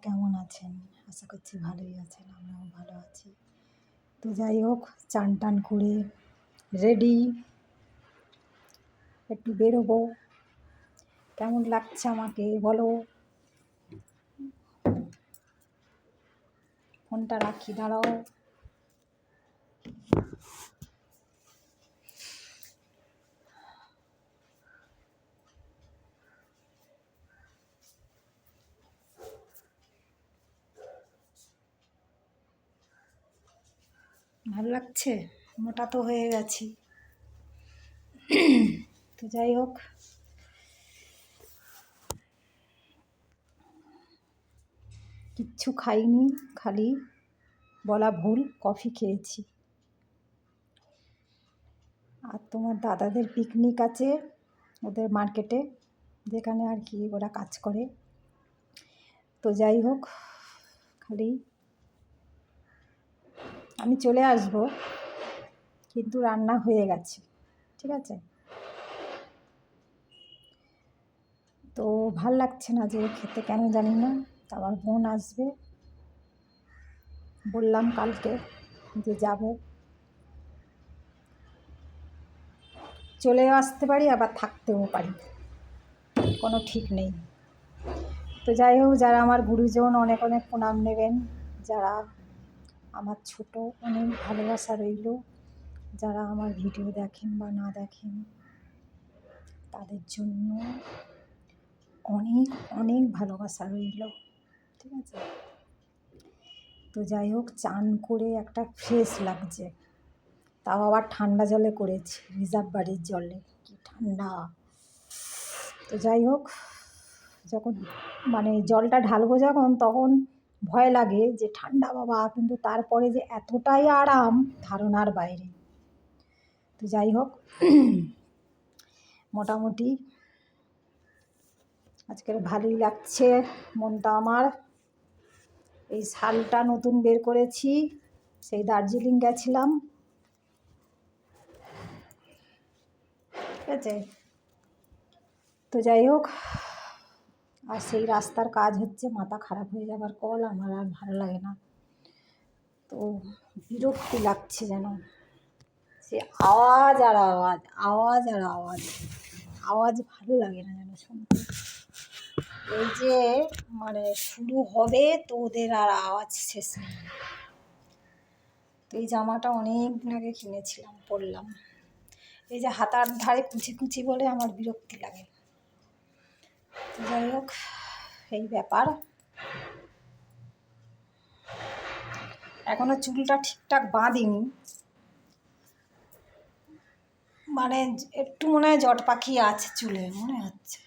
কেমন আছেন? আশা করছি ভালোই আছেন, আমরাও ভালো আছি। তো যাই হোক, চান টান করে রেডি, একটু বেরোবো। কেমন লাগছে আমাকে বলো? ফোনটা রাখি, দাঁড়াও। ভালো লাগছে? মোটা তো হয়ে গেছি। তো যাই হোক, কিচ্ছু খাইনি, খালি বলা ভুল, কফি খেয়েছি। আর তোমার দাদাদের পিকনিক আছে ওদের মার্কেটে, যেখানে আর কি ওরা কাজ করে। তো যাই হোক, খালি আমি চলে আসব, কিন্তু রান্না হয়ে গেছে, ঠিক আছে? তো ভাল লাগছে না যে খেতে, কেন জানি না। আমার বোন আসবে, বললাম কালকে যে যাব, চলেও আসতে পারি আবার থাকতেও পারি, কোনো ঠিক নেই। তো যাই হোক, যারা আমার গুরুজন অনেক অনেক প্রণাম নেবেন, যারা আমার ছোট অনেক ভালোবাসা রইল, যারা আমার ভিডিও দেখেন বা না দেখেন তাদের জন্য অনেক অনেক ভালোবাসা রইল, ঠিক আছে? তো যাই হোক, চান করে একটা ফ্রেশ লাগছে, তাও আবার ঠান্ডা জলে করেছি, রিজার্ভ বাড়ির জলে, কি ঠান্ডা। তো যাই হোক, যখন মানে জলটা ঢালবো যখন, তখন ভয় লাগে যে ঠান্ডা বাবা, কিন্তু তারপরে যে এতটাই আরাম, ধারণার বাইরে। তো যাই হোক, মোটামুটি আজকের ভালোই লাগছে মনটা আমার। এই শালটা নতুন বের করেছি, সেই দার্জিলিং গেছিলাম, ঠিক আছে? তো যাই হোক, আর সেই রাস্তার কাজ হচ্ছে, মাথা খারাপ হয়ে যাবার কল, আমার আর ভালো লাগে না। তো বিরক্তি লাগছে যেন, সে আওয়াজ আর আওয়াজ, আওয়াজ আর আওয়াজ, আওয়াজ ভালো লাগে না যেন শুনতে। এই যে মানে শুরু হবে তো ওদের আর আওয়াজ শেষ নেই। তো এই জামাটা অনেক দিন আগে কিনেছিলাম, পরলাম। এই যে হাতার ধারে কুচি কুচি বলে আমার বিরক্তি লাগে। তো যাই হোক, এই ব্যাপার। এখনো চুলটা ঠিকঠাক বাঁধিনি, মানে একটু মনে হয় জট পাখি আছে চুলে মনে হচ্ছে।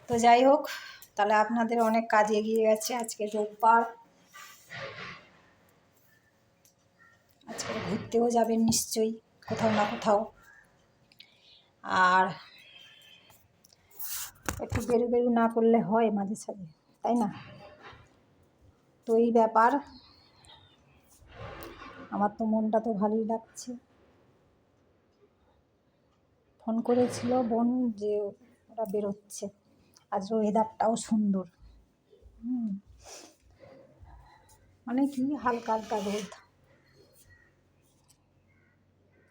তো যাই হোক, তাহলে আপনাদের অনেক কাজ এগিয়ে গেছে। আজকে রোববার, আজকে ঘুরতেও যাবেন নিশ্চয়ই কোথাও না কোথাও, আর একটু বেরু বেরু না করলে হয় মাঝে সাঝে, তাই না? তো এই ব্যাপার, আমার তো মনটা তো ভালোই লাগছে। ফোন করেছিল বোন যে ওরা বেরোচ্ছে, আজ ওয়েদারটাও সুন্দর, মানে কি হালকা হালকা রোদ।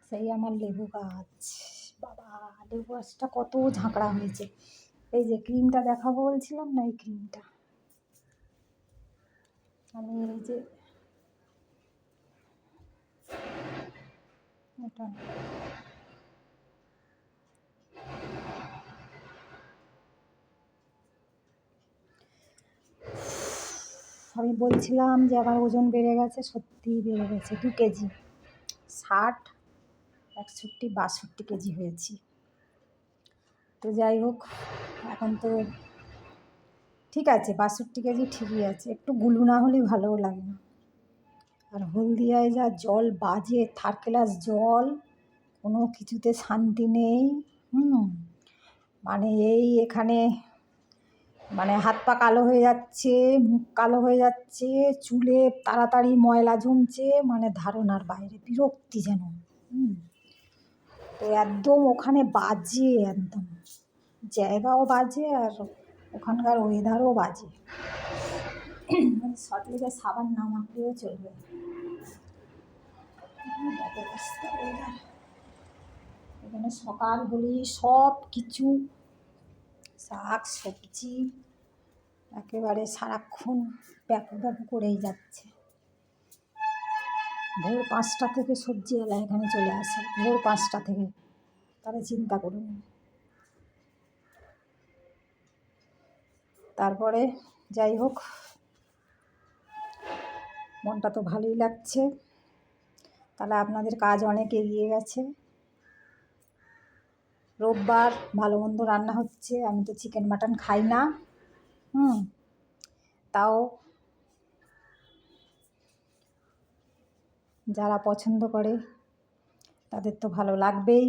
সেই আমার লেবু গাছ, বাবা লেবু গাছটা কত ঝাঁকড়া হয়েছে। এই যে ক্রিমটা দেখাবো বলছিলাম না, এই ক্রিমটা আমি এই যে এটা আমি বলছিলাম যে আমার ওজন বেড়ে গেছে, সত্যিই বেড়ে গেছে 2 কেজি। 60, 61, 62 কেজি হয়েছি। তো যাই হোক, এখন তো ঠিক আছে, 62 কেজি ঠিকই আছে, একটু গুলু না হলে ভালোও লাগে না। আর হলদিয়ায় যা জল বাজে, থার্ড ক্লাস জল, কোনো কিছুতে শান্তি নেই। মানে এই এখানে মানে হাত পা কালো হয়ে যাচ্ছে, মুখ কালো হয়ে যাচ্ছে, চুলে তাড়াতাড়ি ময়লা জমছে, মানে ধারণার বাইরে, বিরক্তি যেন। তো একদম ওখানে বাজে, একদম জায়গাও বাজে, আর ওখানকার ওয়েদারও বাজে, সল্টলেকে সাবান না মাখলেও চলবে। এখানে সকাল হলেই সব কিছু শাক সবজি একেবারে সারাক্ষণ ব্যাপু ব্যাপু করেই যাচ্ছে। ভোর 5টা থেকে সবজিওয়ালা এখানে চলে আসে, ভোর 5টা থেকে। তাহলে চিন্তা করুন। তারপরে যাই হোক, মনটা তো ভালোই লাগছে। তাহলে আপনাদের কাজ অনেক এগিয়ে গেছে। রোববার ভালো মন্দ রান্না হচ্ছে। আমি তো চিকেন মাটন খাই না, তাও যারা পছন্দ করে তাদের তো ভালো লাগবেই।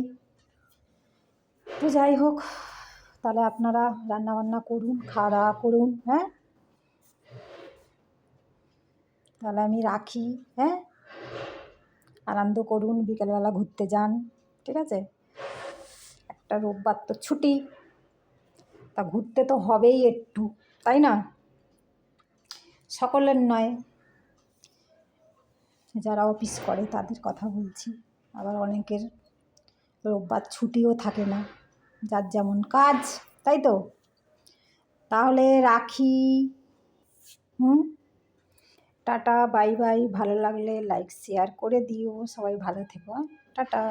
তো যাই হোক, তাহলে আপনারা রান্নাবান্না করুন, খাওয়া দাওয়া করুন। হ্যাঁ, তাহলে আমি রাখি। হ্যাঁ, আনন্দ করুন, বিকেলবেলা ঘুরতে যান, ঠিক আছে? একটা রোববার তো ছুটি, তা ঘুরতে তো হবেই একটু, তাই না? সকলের নয়, যারা অফিস করে তাদের কথা বলছি। আবার অনেকের রোববার ছুটিও থাকে না, যার যেমন কাজ, তাই তো? তাহলে রাখি। Tata, bye bye. ভালো লাগলে লাইক শেয়ার করে দিও। সবাই ভালো থেকো। টাটা।